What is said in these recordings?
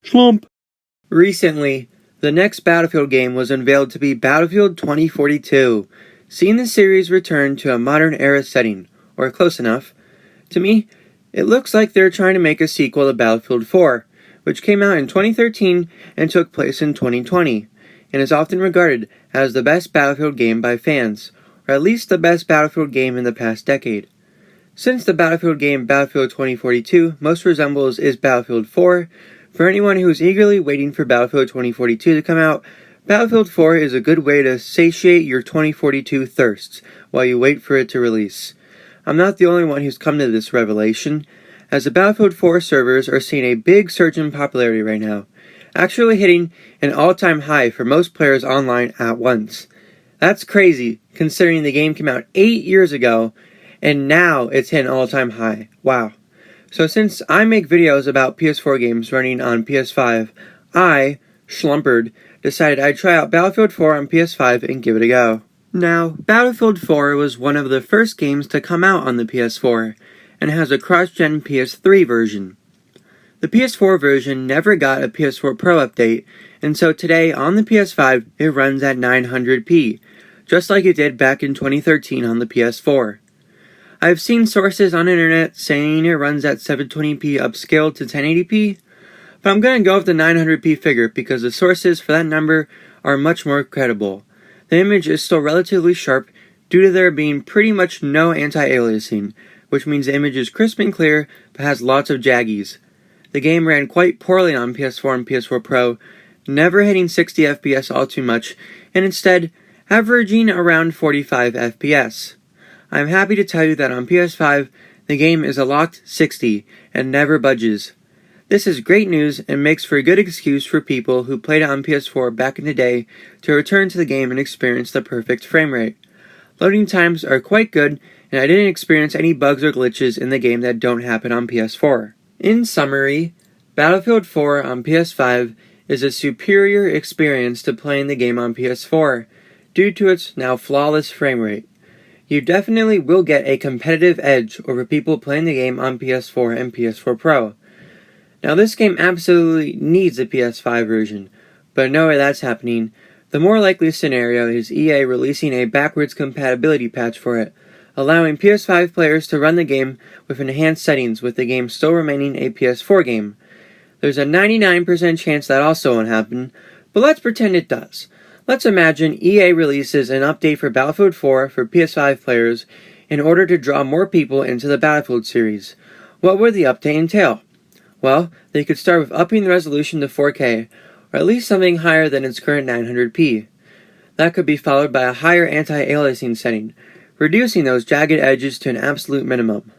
Shlump. Recently, the next Battlefield game was unveiled to be Battlefield 2042, seeing the series return to a modern era setting, or close enough. To me, it looks like they're trying to make a sequel to Battlefield 4, which came out in 2013 and took place in 2020, and is often regarded as the best Battlefield game by fans, or at least the best Battlefield game in the past decade. Since the Battlefield game Battlefield 2042 most resembles is Battlefield 4, for anyone who is eagerly waiting for Battlefield 2042 to come out, Battlefield 4 is a good way to satiate your 2042 thirsts while you wait for it to release. I'm not the only one who's come to this revelation, as the Battlefield 4 servers are seeing a big surge in popularity right now, actually hitting an all-time high for most players online at once. That's crazy, considering the game came out 8 years ago, and now it's hit an all-time high. Wow. So since I make videos about PS4 games running on PS5, I, Schlumpard, decided I'd try out Battlefield 4 on PS5 and give it a go. Now, Battlefield 4 was one of the first games to come out on the PS4, and has a cross-gen PS3 version. The PS4 version never got a PS4 Pro update, and so today on the PS5 it runs at 900p, just like it did back in 2013 on the PS4. I've seen sources on the internet saying it runs at 720p upscaled to 1080p, but I'm going to go with the 900p figure because the sources for that number are much more credible. The image is still relatively sharp due to there being pretty much no anti-aliasing, which means the image is crisp and clear but has lots of jaggies. The game ran quite poorly on PS4 and PS4 Pro, never hitting 60 FPS all too much, and instead averaging around 45 FPS. I'm happy to tell you that on PS5, the game is a locked 60 and never budges. This is great news and makes for a good excuse for people who played it on PS4 back in the day to return to the game and experience the perfect frame rate. Loading times are quite good, and I didn't experience any bugs or glitches in the game that don't happen on PS4. In summary, Battlefield 4 on PS5 is a superior experience to playing the game on PS4, due to its now flawless frame rate. You definitely will get a competitive edge over people playing the game on PS4 and PS4 Pro. Now this game absolutely needs a PS5 version, but no way that's happening. The more likely scenario is EA releasing a backwards compatibility patch for it, allowing PS5 players to run the game with enhanced settings with the game still remaining a PS4 game. There's a 99% chance that also won't happen, but let's pretend it does. Let's imagine EA releases an update for Battlefield 4 for PS5 players in order to draw more people into the Battlefield series. What would the update entail? Well, they could start with upping the resolution to 4K, or at least something higher than its current 900p. That could be followed by a higher anti-aliasing setting, reducing those jagged edges to an absolute minimum.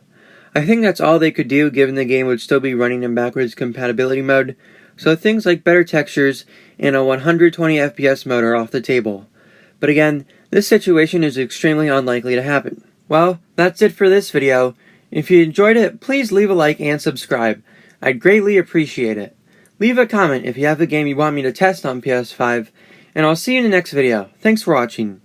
I think that's all they could do given the game would still be running in backwards compatibility mode, so things like better textures and a 120 FPS mode are off the table. But again, this situation is extremely unlikely to happen. Well, that's it for this video. If you enjoyed it, please leave a like and subscribe. I'd greatly appreciate it. Leave a comment if you have a game you want me to test on PS5, and I'll see you in the next video. Thanks for watching.